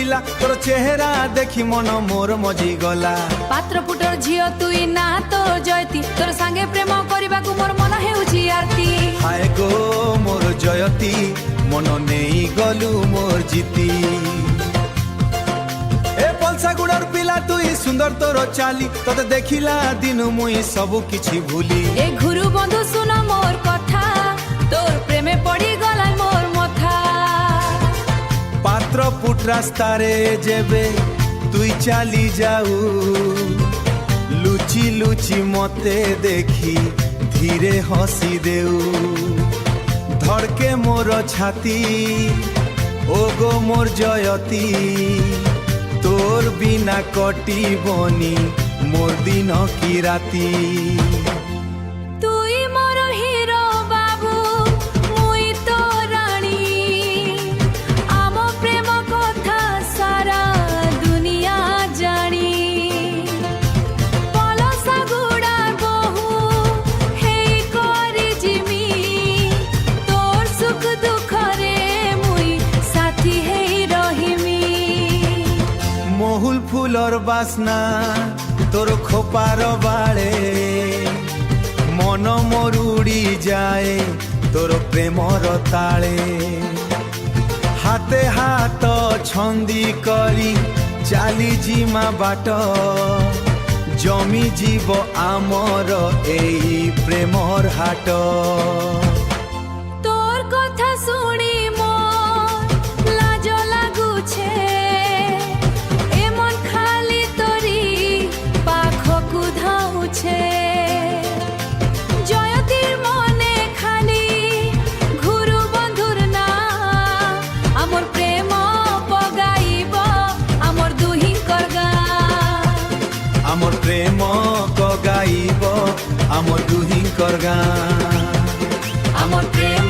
পিলা তোর চেহারা দেখি মন মোর মজি গলা। পাত্রপুটর ঝিও তুই না তো জয়তী, তোর সাঙ্গে প্রেম করিবাকু মোর মন হেউছি আরতি। হায় গো মোর জয়তী মন নেই গলু মোর জিতি। এ পলসাগুড়ার পিলা তুই সুন্দর তোর চালি, তোতে দেখিলা দিন মুই সবু কিছু ভুলি। এ ঘুরু বন্ধু শুন মোর কথা, তোর প্রেমে পড়ি গলায় মোর মথা। পাত্রপুট রাস্তারে যেবে তুই চালি যাও, লুচি লুচি মতে দেখি ধীরে হসি দেউ। ধড়কে মোর ছাতি ও গো মোর জয়তী, তোর বিনা কটিবনি মোর দিন কি রাতি। তুই মোর হিরো বাবু মুই তো রানী, আম প্রেম কথা সারা দুনিয়া জানি। পলসাগুড়ার বহু হেই করি জিমি, তোর সুখ দুঃখরে মুই সাথী হেই রহিমি। মহুল ফুলর বাসনা তোর খোপার বাড়ে, মন মোর উড়ি যায় তোর প্রেমর তালে। হাতে হাত ছন্দি করি চালি জিমা বাট, জমি জীব আমর এই প্রেমর হাট। তোর কথা শুনি মোর লাজ লাগুছে, এমন খালি তোরি পাখকু ধাউছে। জয়তীর মনে খালি ঘুরু বন্ধুর না, আমর প্রেম পগাইব আমর দুহিঙ্কর গান। আমর প্রেম গাইব আমর দুহিঙ্কর গান। আমর প্রেম